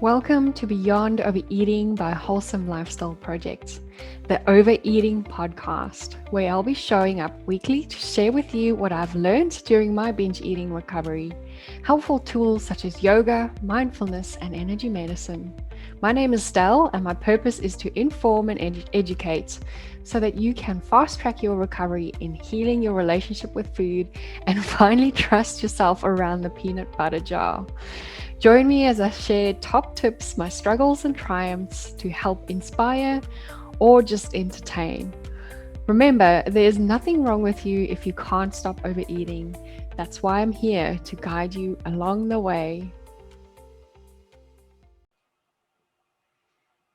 Welcome to Beyond Overeating by Wholesome Lifestyle Project, the Overeating Podcast, where I'll be showing up weekly to share with you what I've learned during my binge eating recovery, helpful tools such as yoga, mindfulness, and energy medicine. My name is Stell, and my purpose is to inform and educate so that you can fast track your recovery in healing your relationship with food and finally trust yourself around the peanut butter jar. Join me as I share top tips, my struggles and triumphs to help inspire or just entertain. Remember, there's nothing wrong with you if you can't stop overeating. That's why I'm here to guide you along the way.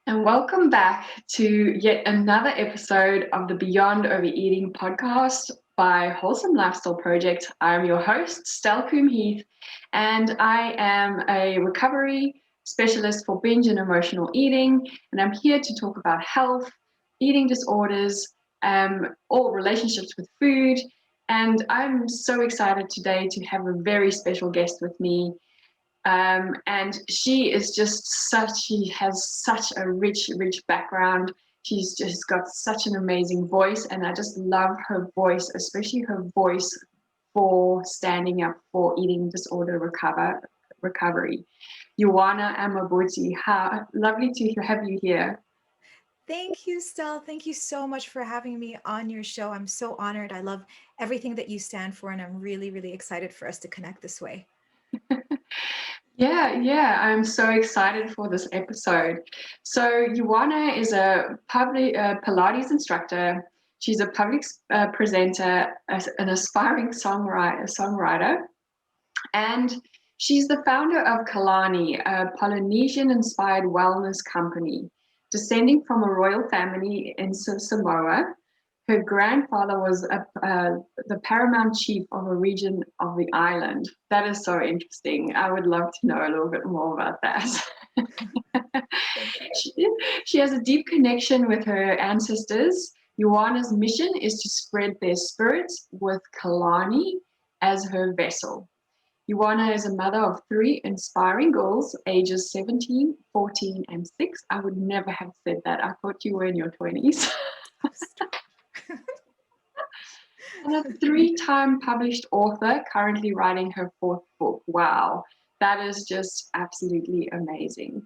And welcome back to yet another episode of the Beyond Overeating podcast by Wholesome Lifestyle Project. I'm your host, Stell Coombe-Heath, and I am a recovery specialist for binge and emotional eating, and I'm here to talk about health, eating disorders, all relationships with food, and I'm so excited today to have a very special guest with me. And she is she has such a rich background. She's just got such an amazing voice, and I just love her voice, especially her voice for standing up for eating disorder recovery. Ioana Aboumitri, how lovely to have you here. Thank you, Stell. Thank you so much for having me on your show. I'm so honored. I love everything that you stand for, and I'm really excited for us to connect this way. Yeah, I'm so excited for this episode. So Ioana is a public Pilates instructor. She's a public presenter, an aspiring songwriter, and she's the founder of Kalani, a Polynesian-inspired wellness company. Descending from a royal family in Samoa, her grandfather was the paramount chief of a region of the island. That is so interesting. I would love to know a little bit more about that. Thank you. she, she has a deep connection with her ancestors. Ioana's mission is to spread their spirits with Kalani as her vessel. Ioana is a mother of three inspiring girls, ages 17, 14, and 6. I would never have said that. I thought you were in your 20s. Oh, stop. And a three-time published author, currently writing her fourth book. Wow, that is just absolutely amazing.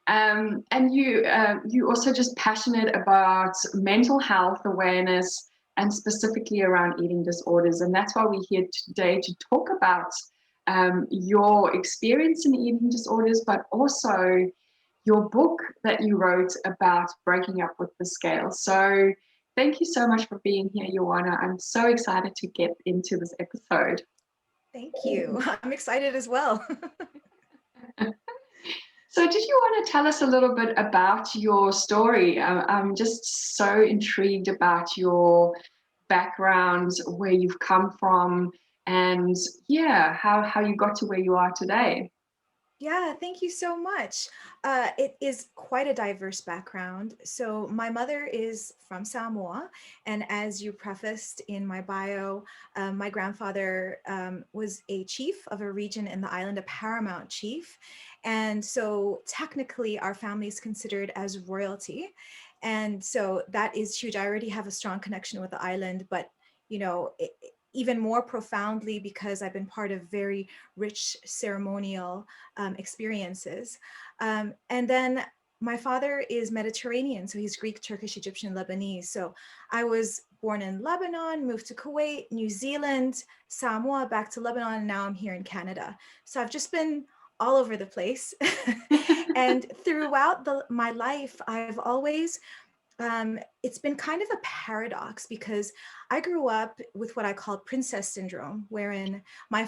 And you also just passionate about mental health awareness and specifically around eating disorders. And that's why we're here today to talk about your experience in eating disorders, but also your book that you wrote about breaking up with the scale. So thank you so much for being here, Ioana. I'm so excited to get into this episode. Thank you. I'm excited as well. So did you want to tell us a little bit about your story? I'm just so intrigued about your background, where you've come from, and yeah, how you got to where you are today. Yeah, thank you so much. It is quite a diverse background. So, my mother is from Samoa. And as you prefaced in my bio, my grandfather was a chief of a region in the island, a paramount chief. And so, technically, our family is considered as royalty. And so, that is huge. I already have a strong connection with the island, but you know, even more profoundly because I've been part of very rich ceremonial experiences. And then my father is Mediterranean, so he's Greek, Turkish, Egyptian, Lebanese. So I was born in Lebanon, moved to Kuwait, New Zealand, Samoa, back to Lebanon, and now I'm here in Canada. So I've just been all over the place. And throughout my life, I've always it's been kind of a paradox because I grew up with what I call princess syndrome, wherein I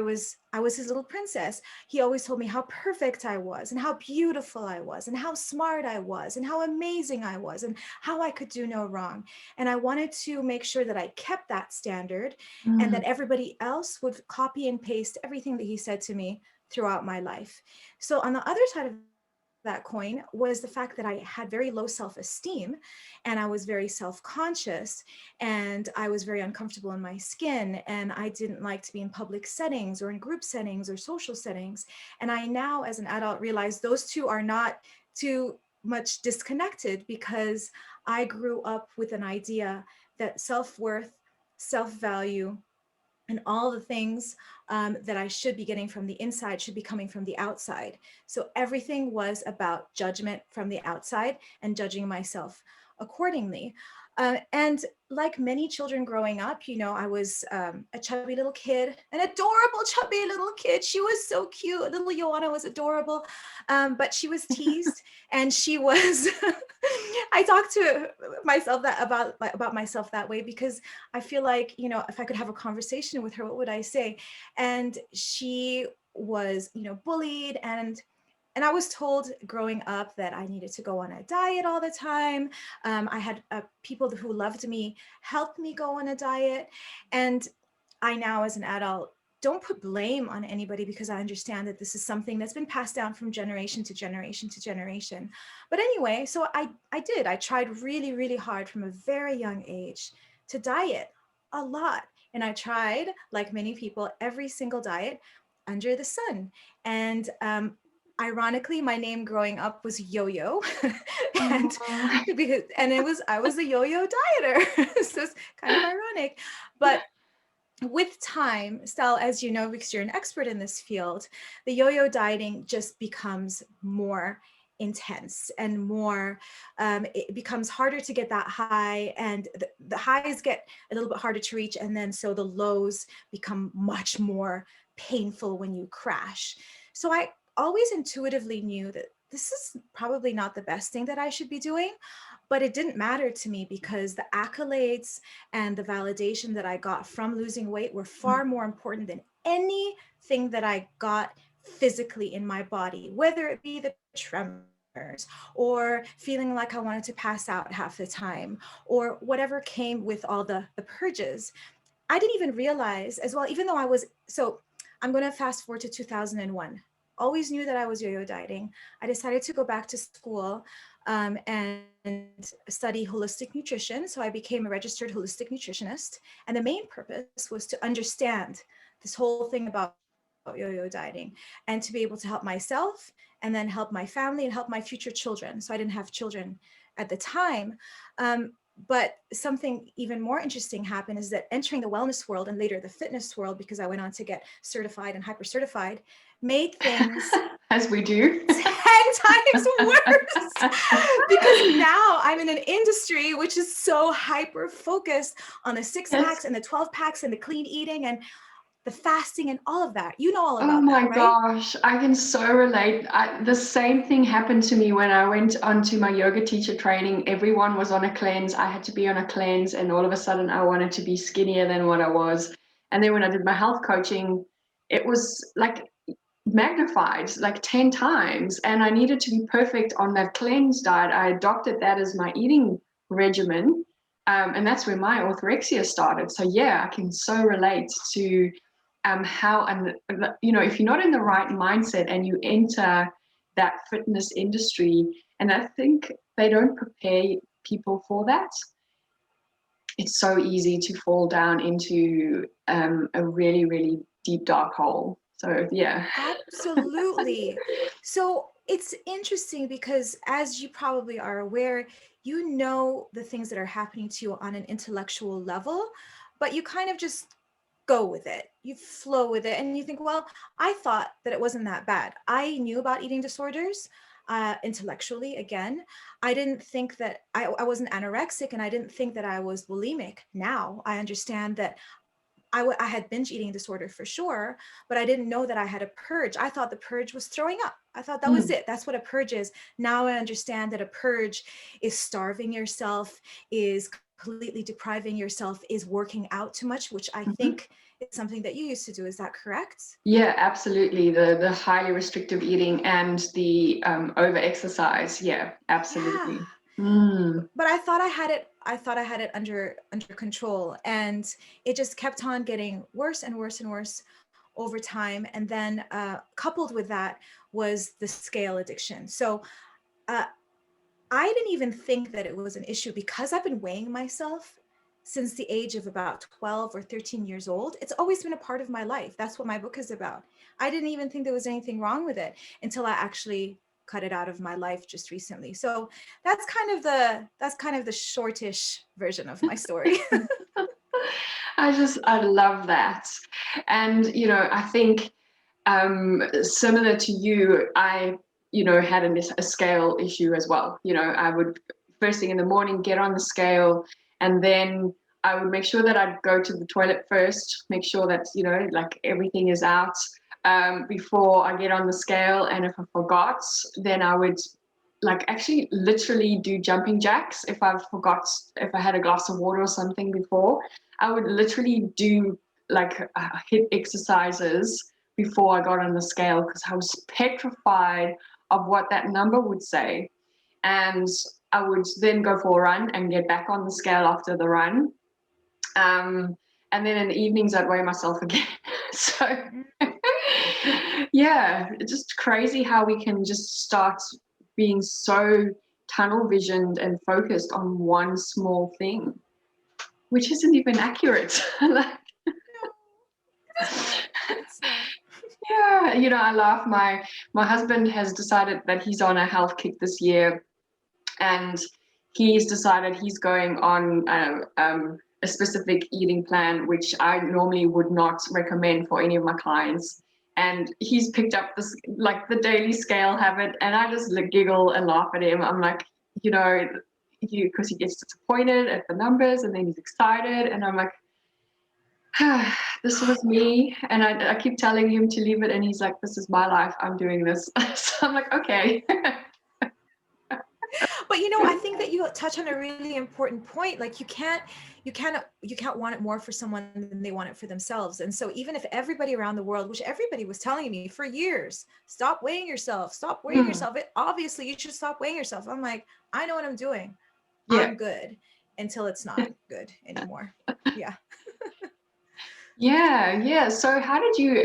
was his little princess. He always told me how perfect I was and how beautiful I was and how smart I was and how amazing I was and how I could do no wrong. And I wanted to make sure that I kept that standard and Mm, that everybody else would copy and paste everything that he said to me throughout my life. So on the other side of that coin was the fact that I had very low self-esteem, and I was very self-conscious, and I was very uncomfortable in my skin, and I didn't like to be in public settings or in group settings or social settings. And I now, as an adult, realize those two are not too much disconnected, because I grew up with an idea that self-worth, self-value, and all the things that I should be getting from the inside should be coming from the outside. So everything was about judgment from the outside and judging myself accordingly. And like many children growing up, you know, I was a chubby little kid, an adorable chubby little kid. She was so cute. Little Ioana was adorable, but she was teased, and she was. I talk to myself about myself that way, because I feel like, you know, if I could have a conversation with her, what would I say? And she was, you know, bullied, and I was told growing up that I needed to go on a diet all the time. I had people who loved me help me go on a diet. And I now, as an adult, don't put blame on anybody, because I understand that this is something that's been passed down from generation to generation to generation. But anyway, so I tried really, really hard from a very young age to diet a lot. And I tried, like many people, every single diet under the sun. And ironically, my name growing up was Yo-Yo, and I was a yo-yo dieter. So it's kind of ironic, but with time, Stel, as you know, because you're an expert in this field, the yo-yo dieting just becomes more intense and more, it becomes harder to get that high, and the highs get a little bit harder to reach, and then so the lows become much more painful when you crash. So I always intuitively knew that this is probably not the best thing that I should be doing, but it didn't matter to me, because the accolades and the validation that I got from losing weight were far more important than anything that I got physically in my body, whether it be the tremors or feeling like I wanted to pass out half the time, or whatever came with all the purges. I didn't even realize as well, even though I'm going to fast forward to 2001. Always knew that I was yo-yo dieting. I decided to go back to school and study holistic nutrition. So I became a registered holistic nutritionist. And the main purpose was to understand this whole thing about yo-yo dieting, and to be able to help myself, and then help my family, and help my future children. So I didn't have children at the time. But something even more interesting happened, is that entering the wellness world, and later the fitness world, because I went on to get certified and hyper certified, made things as we do 10 times worse, because now I'm in an industry which is so hyper focused on the six packs and the 12 packs and the clean eating and the fasting and all of that. You know all about Oh my that, right? gosh, I can so relate. The same thing happened to me when I went onto my yoga teacher training. Everyone was on a cleanse. I had to be on a cleanse, and all of a sudden I wanted to be skinnier than what I was. And then when I did my health coaching, it was like magnified like 10 times, and I needed to be perfect on that cleanse diet. I adopted that as my eating regimen, and that's where my orthorexia started. So yeah, I can so relate to how, and you know, if you're not in the right mindset and you enter that fitness industry, and I think they don't prepare people for that, it's so easy to fall down into a really, really deep dark hole. So yeah. Absolutely. So it's interesting, because as you probably are aware, you know the things that are happening to you on an intellectual level, but you kind of just go with it. You flow with it, and you think, well, I thought that it wasn't that bad. I knew about eating disorders intellectually. Again, I didn't think that I wasn't anorexic, and I didn't think that I was bulimic. Now I understand that I had binge eating disorder for sure, but I didn't know that I had a purge. I thought the purge was throwing up. I thought that was it. That's what a purge is. Now I understand that a purge is starving yourself, is completely depriving yourself, is working out too much, which I think is something that you used to do. Is that correct? Yeah, absolutely. The highly restrictive eating and the over exercise. Yeah, absolutely. Yeah. Mm. But I thought I had it under control, and it just kept on getting worse and worse and worse over time. And then coupled with that was the scale addiction. So I didn't even think that it was an issue because I've been weighing myself since the age of about 12 or 13 years old. It's always been a part of my life. That's what my book is about. I didn't even think there was anything wrong with it until I actually cut it out of my life just recently. So that's kind of the shortish version of my story. I love that. And, I think similar to you, I, had a scale issue as well. I would first thing in the morning get on the scale, and then I would make sure that I'd go to the toilet first, make sure that, like everything is out before I get on the scale. And if I forgot, then I would like actually literally do jumping jacks. If I had a glass of water or something before, I would literally do like HIIT exercises before I got on the scale because I was petrified of what that number would say. And I would then go for a run and get back on the scale after the run. And then in the evenings, I'd weigh myself again. So, yeah, it's just crazy how we can just start being so tunnel visioned and focused on one small thing, which isn't even accurate. Like, No, it's not. yeah, I laugh. My husband has decided that he's on a health kick this year, and he's decided he's going on a specific eating plan, which I normally would not recommend for any of my clients. And he's picked up this like the daily scale habit, and I just giggle and laugh at him. I'm like, because he gets disappointed at the numbers, and then he's excited, and I'm like, this was me. And I keep telling him to leave it, and he's like, this is my life, I'm doing this. So I'm like, okay. But I think that you touch on a really important point. Like you can't want it more for someone than they want it for themselves. And so even if everybody around the world, which everybody was telling me for years, stop weighing yourself, obviously you should stop weighing yourself. I'm like, I know what I'm doing. Yeah. I'm good until it's not good anymore. Yeah. Yeah. So how did you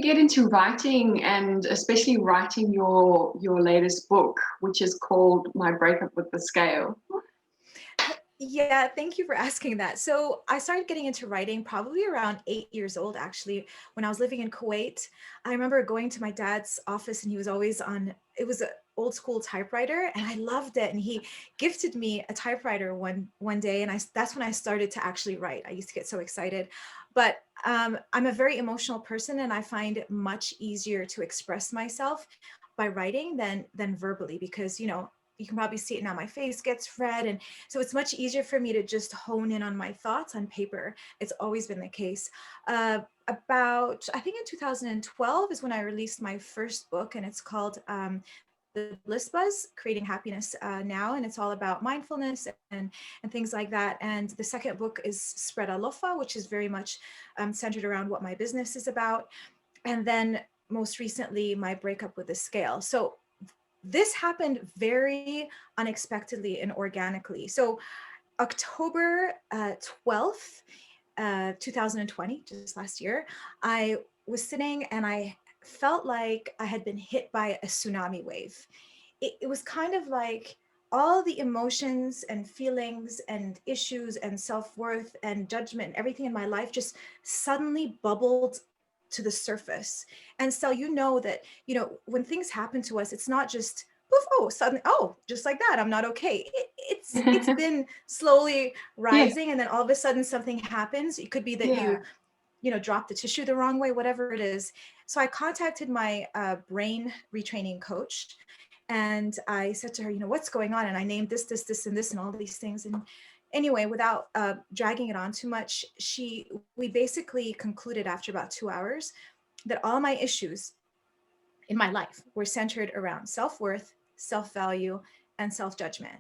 get into writing, and especially writing your latest book, which is called My Breakup with the Scale? Yeah, thank you for asking that. So I started getting into writing probably around 8 years old, actually, when I was living in Kuwait. I remember going to my dad's office, and he was always it was an old school typewriter, and I loved it. And he gifted me a typewriter one day, and that's when I started to actually write. I used to get so excited. But I'm a very emotional person, and I find it much easier to express myself by writing than verbally, because you can probably see it now, my face gets red. And so it's much easier for me to just hone in on my thoughts on paper. It's always been the case. About, I think in 2012 is when I released my first book, and it's called The Bliss Buzz, Creating Happiness Now. And it's all about mindfulness and things like that. And the second book is Spread Alofa, which is very much centered around what my business is about. And then most recently, My Breakup with the Scale. So this happened very unexpectedly and organically. So October 12th, 2020, just last year, I was sitting and I felt like I had been hit by a tsunami wave. It was kind of like all the emotions and feelings and issues and self-worth and judgment and everything in my life just suddenly bubbled to the surface. And so that when things happen to us, it's not just poof, suddenly, just like that, I'm not okay. It's been slowly rising, and then all of a sudden something happens. It could be that you drop the tissue the wrong way, whatever it is. So I contacted my brain retraining coach, and I said to her, what's going on? And I named this, and this, and all these things. And anyway, without dragging it on too much, we basically concluded after about 2 hours that all my issues in my life were centered around self-worth, self-value, and self-judgment.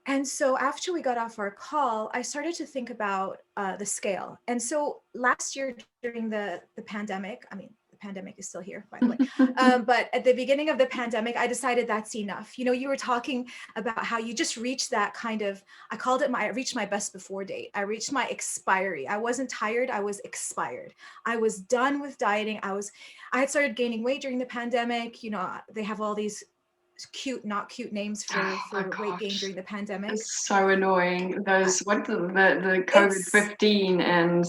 And so after we got off our call, I started to think about the scale. And so last year during the pandemic, pandemic is still here, by the way. But at the beginning of the pandemic, I decided that's enough. You know, you were talking about how you just reached that kind of, I called it I reached my best before date. I reached my expiry. I wasn't tired. I was expired. I was done with dieting. I had started gaining weight during the pandemic. You know, they have all these cute, not cute names for weight gain during the pandemic. It's so annoying. Those, what the COVID-15 and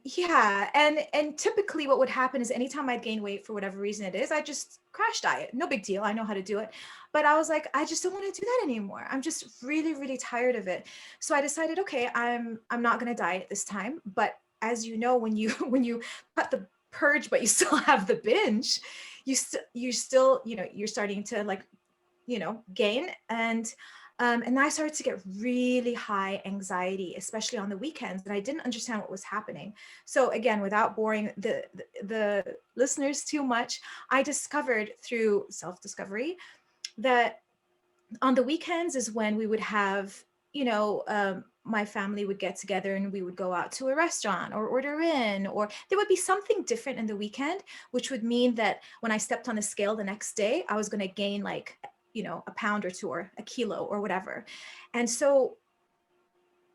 yeah. And typically what would happen is anytime I'd gain weight for whatever reason it is, I just crash diet. No big deal. I know how to do it. But I was like, I just don't want to do that anymore. I'm just really, really tired of it. So I decided, okay, I'm not going to diet this time. But as you know, when you cut the purge, but you still have the binge, you still, you know, you're starting to like, you know, gain. And I started to get really high anxiety, especially on the weekends, and I didn't understand what was happening. So again, without boring the listeners too much, I discovered through self-discovery that on the weekends is when we would have, you know, my family would get together and we would go out to a restaurant or order in, or there would be something different in the weekend, which would mean that when I stepped on the scale the next day, I was going to gain like, you know, a pound or two or a kilo or whatever. And so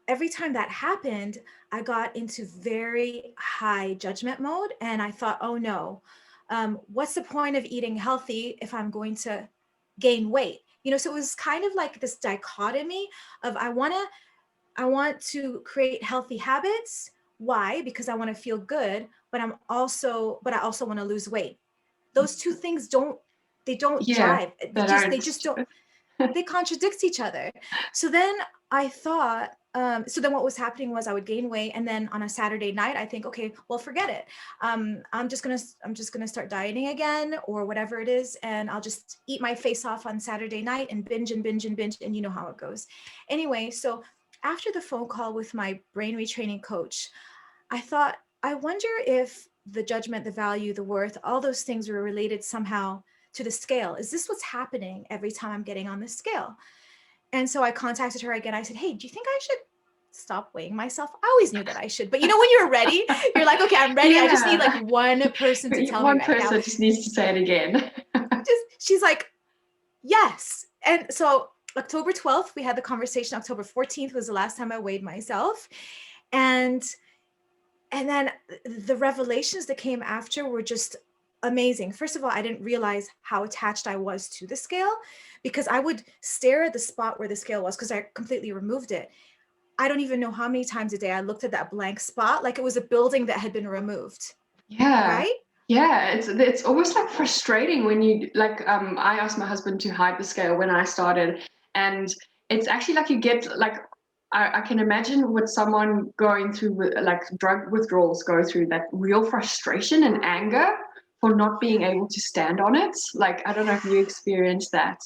every time that happened, I got into very high judgment mode. And I thought, oh no, what's the point of eating healthy if I'm going to gain weight? You know, so it was kind of like this dichotomy of I want to create healthy habits. Why? Because I want to feel good, but I also want to lose weight. Those two things don't jive. They contradict each other. So then I thought, so then what was happening was I would gain weight, and then on a Saturday night, I think, okay, well, forget it. I'm just gonna start dieting again, or whatever it is, and I'll just eat my face off on Saturday night and binge and binge and binge, and you know how it goes. Anyway, so after the phone call with my brain retraining coach, I thought, I wonder if the judgment, the value, the worth, all those things were related somehow to the scale. Is this what's happening every time I'm getting on the scale? And so I contacted her again. I said, hey, do you think I should stop weighing myself? I always knew that I should, but you know, when you're ready, you're like, okay, I'm ready. Yeah. I just need like one person to tell me right now. One person just needs to say it again. She's like, yes. And so October 12th, we had the conversation. October 14th was the last time I weighed myself. And then the revelations that came after were just amazing. First of all, I didn't realize how attached I was to the scale, because I would stare at the spot where the scale was because I completely removed it. I don't even know how many times a day I looked at that blank spot like it was a building that had been removed. Yeah. Right? Yeah, it's almost like frustrating when you like I asked my husband to hide the scale when I started, and it's actually like you get like I can imagine what someone going through like drug withdrawals go through, that real frustration and anger for not being able to stand on it. Like, I don't know if you experienced that.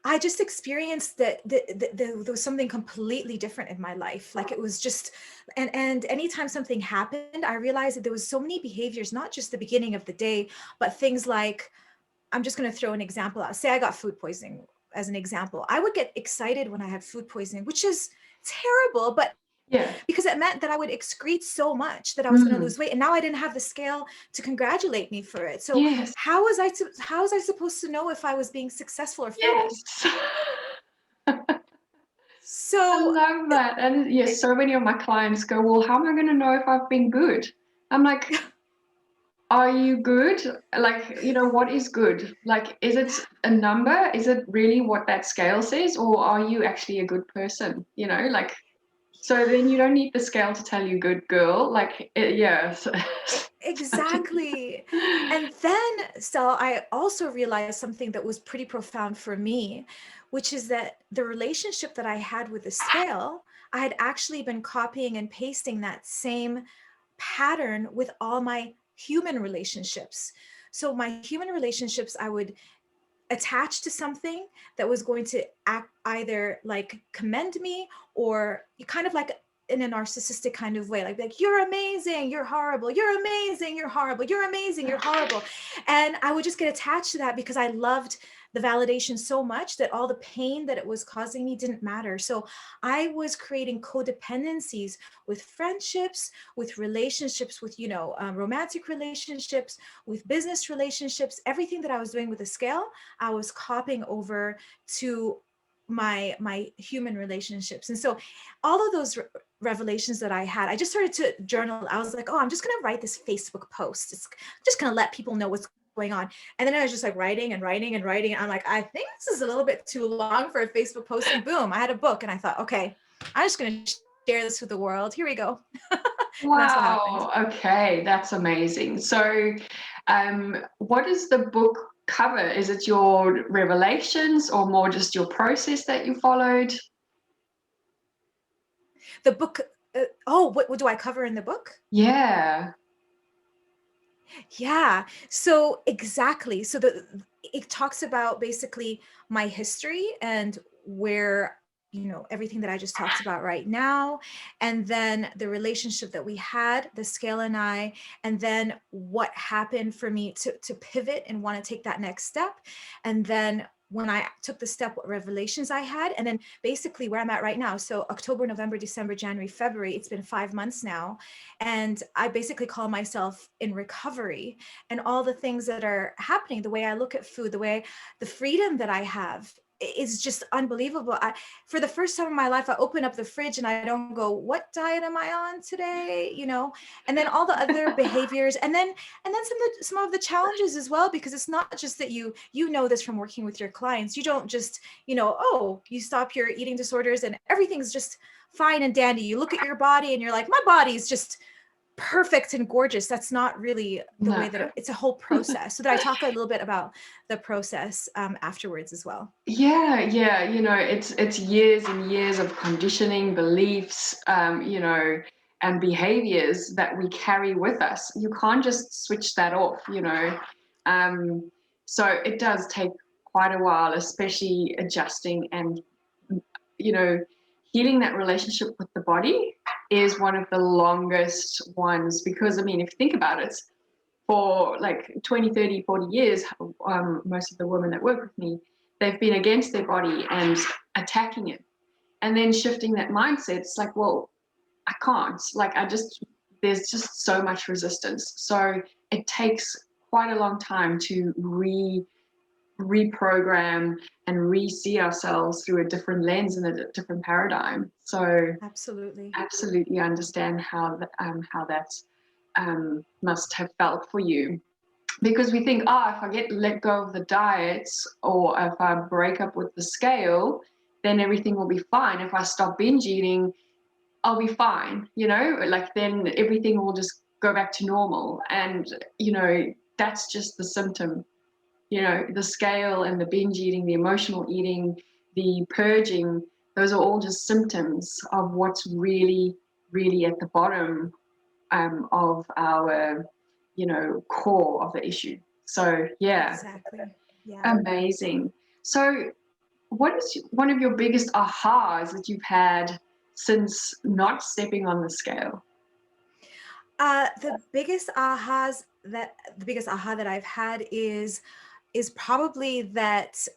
I just experienced that there was something completely different in my life. Like it was just, and anytime something happened, I realized that there was so many behaviors, not just the beginning of the day, but things like, I'm just going to throw an example out. Say I got food poisoning as an example. I would get excited when I had food poisoning, which is terrible, but yeah, because it meant that I would excrete so much that I was going to lose weight, and now I didn't have the scale to congratulate me for it. So yes. how was I supposed to know if I was being successful or failing? Yes. So I love that. And yes, so many of my clients go, well, how am I going to know if I've been good? I'm like, are you good? Like, you know, what is good? Like, is it a number? Is it really what that scale says? Or are you actually a good person? You know, like, so then you don't need the scale to tell you good girl. Like, yeah. Exactly. And then, Stella, I also realized something that was pretty profound for me, which is that the relationship that I had with the scale, I had actually been copying and pasting that same pattern with all my human relationships. So my human relationships, I would attach to something that was going to act either like commend me or kind of like in a narcissistic kind of way, like you're amazing, you're horrible, you're amazing, you're horrible, you're amazing, you're horrible. And I would just get attached to that because I loved the validation so much that all the pain that it was causing me didn't matter. So I was creating codependencies with friendships, with relationships, with, romantic relationships, with business relationships. Everything that I was doing with the scale, I was copying over to my human relationships. And so all of those revelations that I had, I just started to journal. I was like, oh, I'm just going to write this Facebook post. I'm just going to let people know what's going on. And then I was just like writing and writing and writing. And I'm like, I think this is a little bit too long for a Facebook post. And boom, I had a book. And I thought, okay, I'm just going to share this with the world. Here we go. And that's what happened. Wow. Okay, that's amazing. So, what does the book cover? Is it your revelations or more just your process that you followed? The book. What do I cover in the book? Yeah. Yeah. So exactly. So it talks about basically my history and where, everything that I just talked about right now, and then the relationship that we had, the scale and I, and then what happened for me to pivot and want to take that next step. And then when I took the step, what revelations I had, and then basically where I'm at right now. So October, November, December, January, February, it's been 5 months now. And I basically call myself in recovery, and all the things that are happening, the way I look at food, the freedom that I have is just unbelievable. For the first time in my life, I open up the fridge and I don't go, what diet am I on today? And then all the other behaviors, and then some of the challenges as well, because it's not just that you know this from working with your clients. You don't just, you stop your eating disorders and everything's just fine and dandy. You look at your body and you're like, my body's just perfect and gorgeous. That's not really the way that it's a whole process. So that I talk a little bit about the process afterwards as well. Yeah, it's years and years of conditioning, beliefs, and behaviors that we carry with us. You can't just switch that off. So it does take quite a while, especially adjusting and, healing that relationship with the body is one of the longest ones because, if you think about it, for like 20, 30, 40 years, most of the women that work with me, they've been against their body and attacking it. And then shifting that mindset, it's like, well, I can't. There's just so much resistance. So it takes quite a long time to reprogram and re-see ourselves through a different lens and a different paradigm. So absolutely understand how that must have felt for you. Because we think, if I let go of the diets or if I break up with the scale, then everything will be fine. If I stop binge eating, I'll be fine, then everything will just go back to normal. And, that's just the symptom. The scale and the binge eating, the emotional eating, the purging, those are all just symptoms of what's really, really at the bottom of our core of the issue. So exactly. Yeah. Amazing. So what is one of your biggest ahas that you've had since not stepping on the scale? The biggest aha that I've had is probably that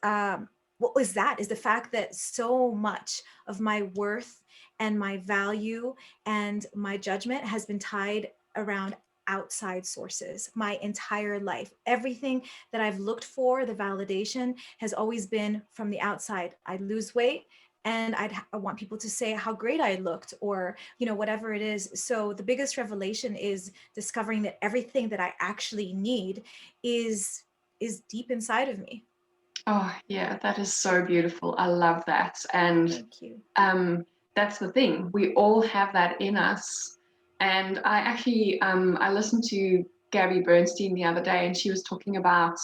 what was that is the fact that so much of my worth and my value and my judgment has been tied around outside sources my entire life. Everything that I've looked for, the validation, has always been from the outside. I'd lose weight and I want people to say how great I looked, or whatever it is. So the biggest revelation is discovering that everything that I actually need is deep inside of me. Oh yeah, that is so beautiful. I love that. And Thank you. That's the thing. We all have that in us. And I actually I listened to Gabby Bernstein the other day, and she was talking about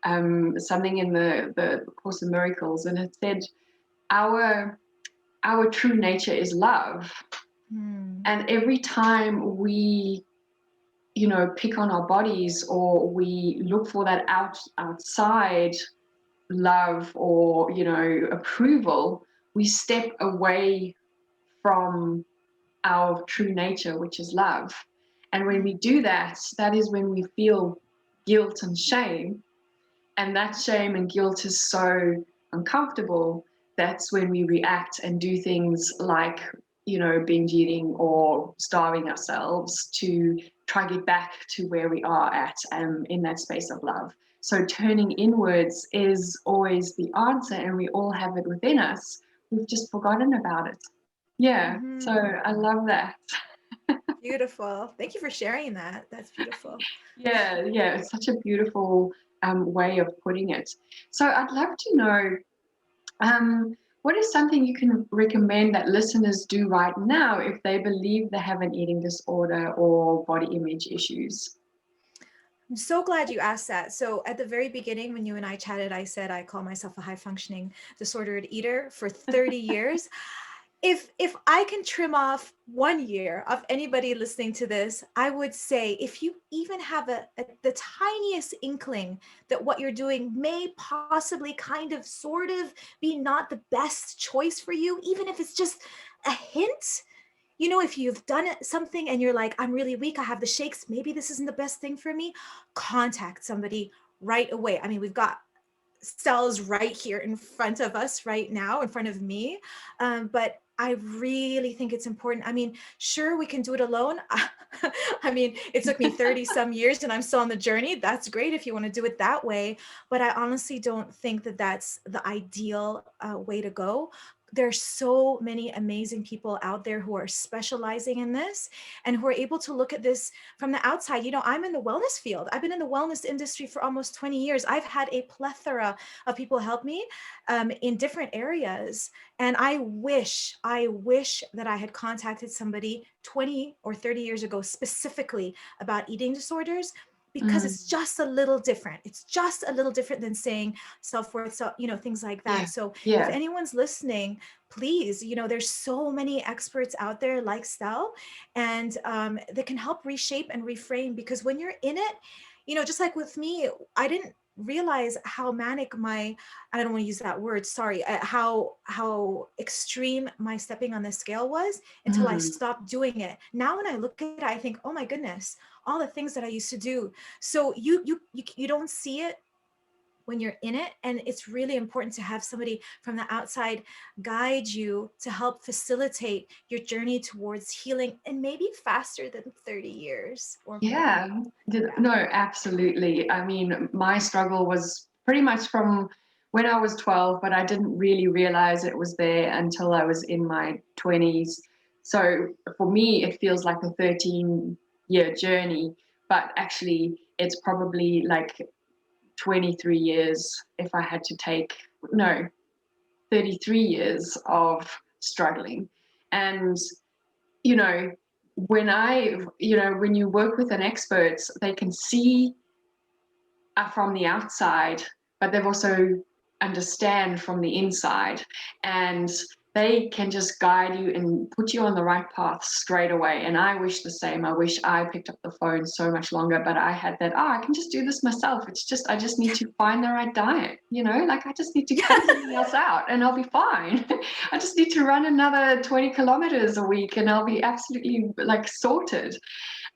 something in the Course in Miracles, and it said our true nature is love. And every time we pick on our bodies or we look for that outside love or approval, we step away from our true nature, which is love. And when we do that, that is when we feel guilt and shame. And that shame and guilt is so uncomfortable. That's when we react and do things like, binge eating or starving ourselves to try to get back to where we are at in that space of love. So turning inwards is always the answer, and we all have it within us. We've just forgotten about it. Yeah, so I love that. Beautiful. Thank you for sharing that. That's beautiful. Yeah, it's such a beautiful way of putting it. So I'd love to know, what is something you can recommend that listeners do right now if they believe they have an eating disorder or body image issues? I'm so glad you asked that. So at the very beginning, when you and I chatted, I said I call myself a high functioning disordered eater for 30 years. If I can trim off 1 year of anybody listening to this, I would say if you even have the tiniest inkling that what you're doing may possibly kind of sort of be not the best choice for you, even if it's just a hint, if you've done something and you're like, I'm really weak, I have the shakes, maybe this isn't the best thing for me, contact somebody right away. I mean, we've got cells right here in front of us right now, in front of me. But I really think it's important. I mean, sure, we can do it alone. I mean, it took me 30 some years and I'm still on the journey. That's great if you want to do it that way. But I honestly don't think that that's the ideal way to go. There's so many amazing people out there who are specializing in this and who are able to look at this from the outside. I'm in the wellness field. I've been in the wellness industry for almost 20 years. I've had a plethora of people help me in different areas. And I wish that I had contacted somebody 20 or 30 years ago specifically about eating disorders, because it's just a little different. It's just a little different than saying self-worth, so, things like that. Yeah. So Yeah. if anyone's listening, please, there's so many experts out there like Stel, and that can help reshape and reframe, because when you're in it, just like with me, I didn't realize how manic I don't want to use that word, sorry, how extreme my stepping on the scale was until I stopped doing it. Now when I look at it, I think, oh my goodness, all the things that I used to do. So you don't see it when you're in it, and it's really important to have somebody from the outside guide you to help facilitate your journey towards healing, and maybe faster than 30 years or more. Yeah, no, absolutely. I mean, my struggle was pretty much from when I was 12, but I didn't really realize it was there until I was in my 20s. So for me, it feels like a 13-year journey, but actually it's probably like 23 years if I had to take, no, 33 years of struggling. And, you know, when you work with an expert, they can see from the outside, but they've also understand from the inside, and they can just guide you and put you on the right path straight away. And I wish the same. I wish I picked up the phone so much longer, but I had that, I can just do this myself. I just need to find the right diet, like I just need to cut something else out and I'll be fine. I just need to run another 20 kilometers a week and I'll be absolutely like sorted.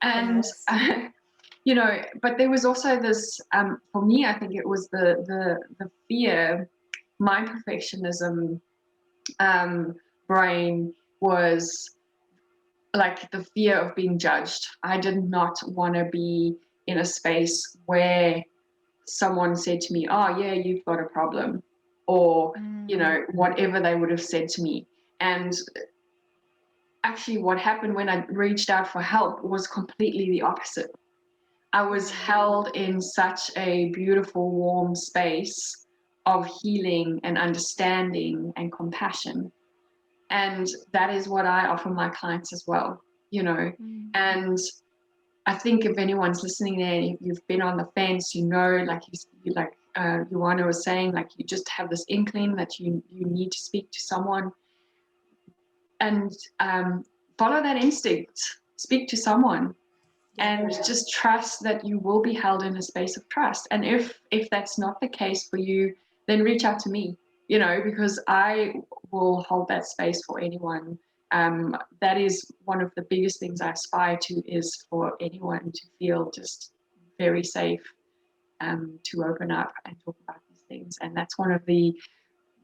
And Yes. but there was also this, for me, I think it was the fear, my perfectionism brain was like the fear of being judged. I did not want to be in a space where someone said to me, oh yeah, you've got a problem, or, whatever they would have said to me. And actually what happened when I reached out for help was completely the opposite. I was held in such a beautiful, warm space of healing and understanding and compassion. And that is what I offer my clients as well, And I think if anyone's listening there, and you've been on the fence, like Ioana was saying, like you just have this inkling that you need to speak to someone, and follow that instinct, speak to someone. And just trust that you will be held in a space of trust. And if that's not the case for you, then reach out to me, because I will hold that space for anyone That is one of the biggest things I aspire to, is for anyone to feel just very safe to open up and talk about these things. And that's one of the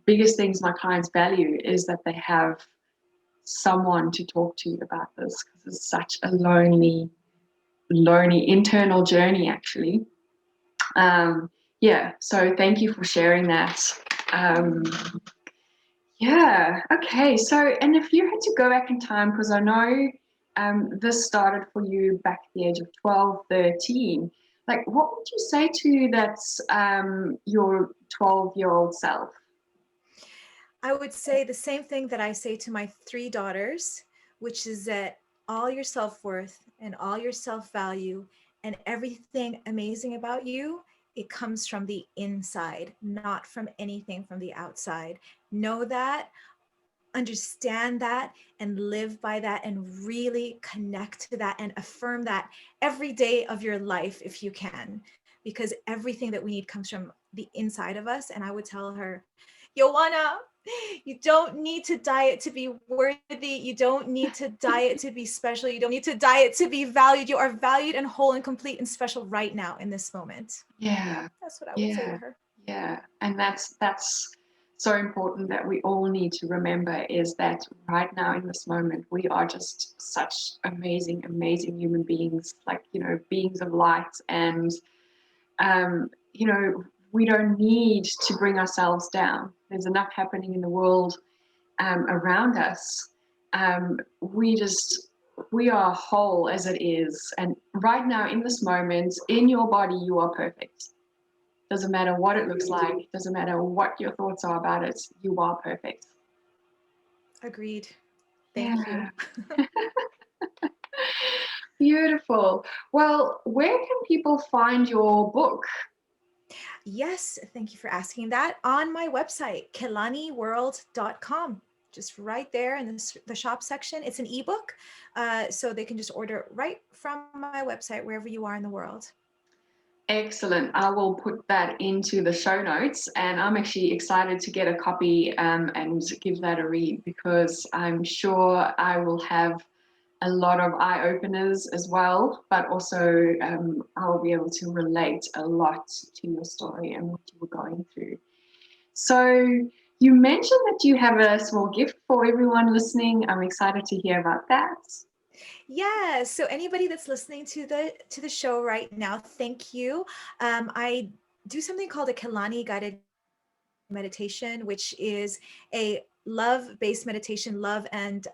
biggest things my clients value, is that they have someone to talk to about this, because it's such a lonely internal journey, actually. So thank you for sharing that. Okay, so, and if you had to go back in time, because I know this started for you back at the age of 12, 13, like what would you say to that your 12-year-old self? I would say the same thing that I say to my 3 daughters, which is that all your self-worth and all your self-value and everything amazing about you, it comes from the inside, not from anything from the outside. Know that, understand that, and live by that, and really connect to that and affirm that every day of your life if you can, because everything that we need comes from the inside of us. And I would tell her, Ioana, you don't need to diet to be worthy. You don't need to diet to be special. You don't need to diet to be valued. You are valued and whole and complete and special right now in this moment. Yeah. That's what I would say to her. Yeah. And that's so important, that we all need to remember, is that right now in this moment, we are just such amazing, amazing human beings, like, beings of light. And, we don't need to bring ourselves down. There's enough happening in the world around us. We are whole as it is. And right now in this moment, in your body, you are perfect. Doesn't matter what it looks like. Doesn't matter what your thoughts are about it. You are perfect. Agreed. Thank you. Beautiful. Well, where can people find your book? Yes, thank you for asking that. On my website, kelaniworld.com. Just right there in the shop section. It's an ebook, so they can just order right from my website wherever you are in the world. Excellent. I will put that into the show notes, and I'm actually excited to get a copy and give that a read, because I'm sure I will have a lot of eye-openers as well, but also I'll be able to relate a lot to your story and what you were going through. So you mentioned that you have a small gift for everyone listening. I'm excited to hear about that. Yeah, so anybody that's listening to the show right now, thank you. I do something called a Kalani guided meditation, which is a love-based meditation, love and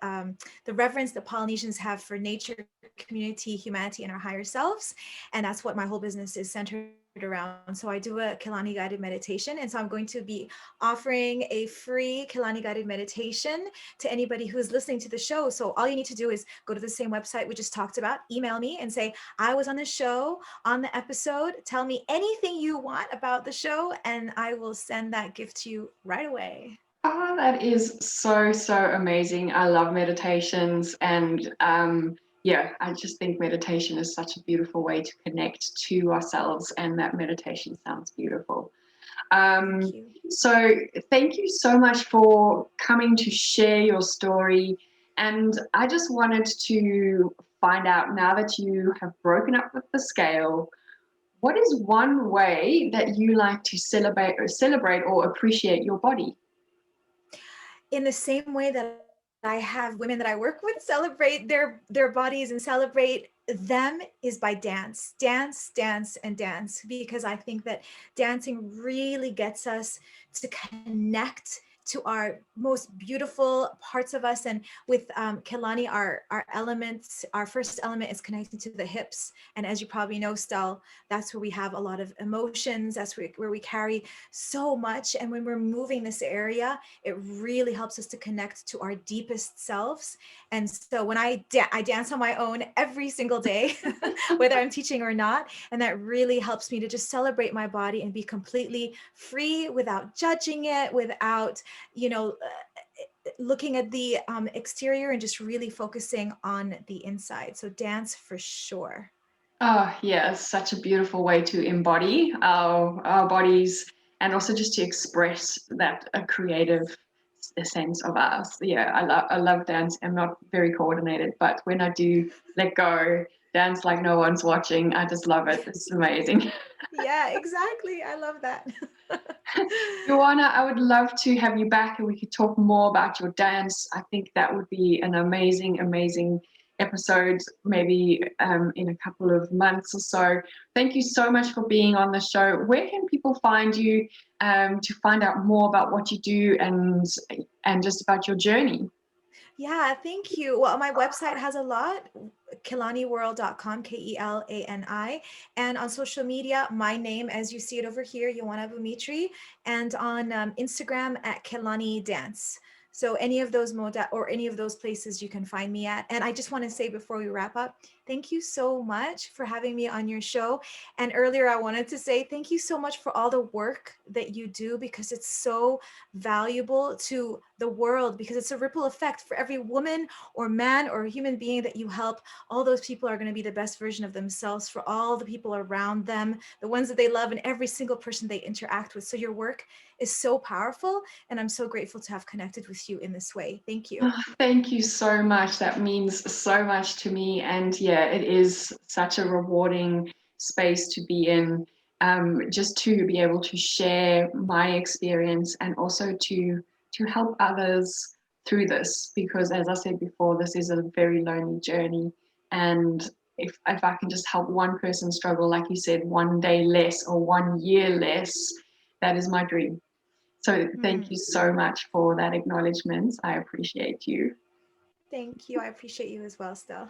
the reverence that Polynesians have for nature, community, humanity, and our higher selves. And that's what my whole business is centered around. So I do a Kelani guided meditation. And so I'm going to be offering a free Kelani guided meditation to anybody who is listening to the show. So all you need to do is go to the same website we just talked about, email me and say, I was on the show, on the episode, tell me anything you want about the show, and I will send that gift to you right away. Oh, that is so, so amazing. I love meditations, and I just think meditation is such a beautiful way to connect to ourselves, and that meditation sounds beautiful. Thank you. So thank you so much for coming to share your story. And I just wanted to find out, now that you have broken up with the scale, what is one way that you like to celebrate or appreciate your body? In the same way that I have women that I work with celebrate their bodies and celebrate them, is by dance, and dance, because I think that dancing really gets us to connect to our most beautiful parts of us. And with Kelani, our elements, our first element is connecting to the hips. And as you probably know, Stel, that's where we have a lot of emotions. That's where we carry so much. And when we're moving this area, it really helps us to connect to our deepest selves. And so when I dance on my own every single day, whether I'm teaching or not, and that really helps me to just celebrate my body and be completely free without judging it, without, looking at the exterior, and just really focusing on the inside. So dance for sure. Oh, yeah, it's such a beautiful way to embody our bodies, and also just to express that a creative a sense of us. Yeah, I love dance. I'm not very coordinated, but when I do let go, dance like no one's watching, I just love it. It's amazing. Yeah, exactly. I love that. Ioana, I would love to have you back and we could talk more about your dance. I think that would be an amazing, amazing episode, maybe in a couple of months or so. Thank you so much for being on the show. Where can people find you to find out more about what you do and just about your journey? Yeah, thank you. Well, my website has a lot, kelaniworld.com, Kelani. And on social media, my name, as you see it over here, Ioana Aboumitri, and on Instagram at Kelani Dance. So any of those or any of those places you can find me at. And I just want to say before we wrap up, thank you so much for having me on your show. And earlier I wanted to say thank you so much for all the work that you do, because it's so valuable to the world, because it's a ripple effect. For every woman or man or human being that you help, all those people are going to be the best version of themselves for all the people around them, the ones that they love, and every single person they interact with. So your work is so powerful, and I'm so grateful to have connected with you in this way. Thank you. Oh, thank you so much. That means so much to me. And yeah, it is such a rewarding space to be in, just to be able to share my experience and also to help others through this. Because as I said before, this is a very lonely journey. And if I can just help one person struggle, like you said, one day less or 1 year less, that is my dream. So thank you so much for that acknowledgement. I appreciate you. Thank you. I appreciate you as well, Stell.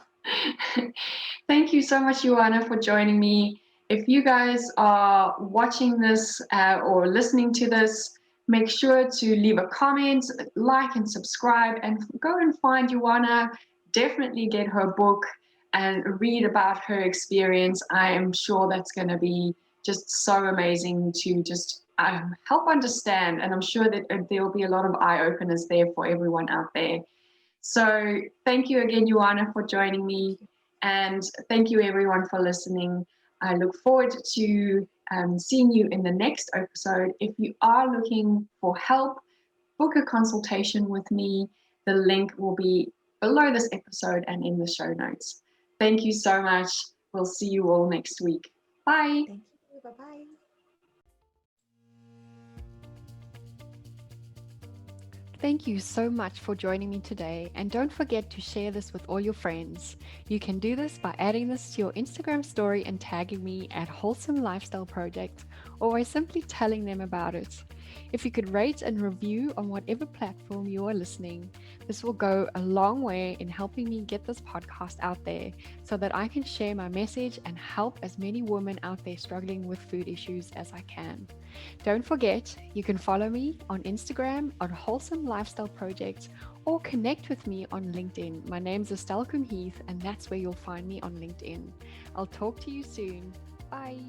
Thank you so much, Ioana, for joining me. If you guys are watching this or listening to this, make sure to leave a comment, like and subscribe, and go and find Ioana. Definitely get her book and read about her experience. I am sure that's going to be just so amazing to just help understand. And I'm sure that there will be a lot of eye openers there for everyone out there. So thank you again, Ioana, for joining me. And thank you, everyone, for listening. I look forward to seeing you in the next episode. If you are looking for help, book a consultation with me. The link will be below this episode and in the show notes. Thank you so much. We'll see you all next week. Bye. Thank you. Bye-bye. Thank you so much for joining me today, and don't forget to share this with all your friends. You can do this by adding this to your Instagram story and tagging me at Wholesome Lifestyle Project, or by simply telling them about it. If you could rate and review on whatever platform you are listening, this will go a long way in helping me get this podcast out there so that I can share my message and help as many women out there struggling with food issues as I can. Don't forget, you can follow me on Instagram on Wholesome Lifestyle Project, or connect with me on LinkedIn. My name's Coombe-Heath, and that's where you'll find me on LinkedIn. I'll talk to you soon. Bye.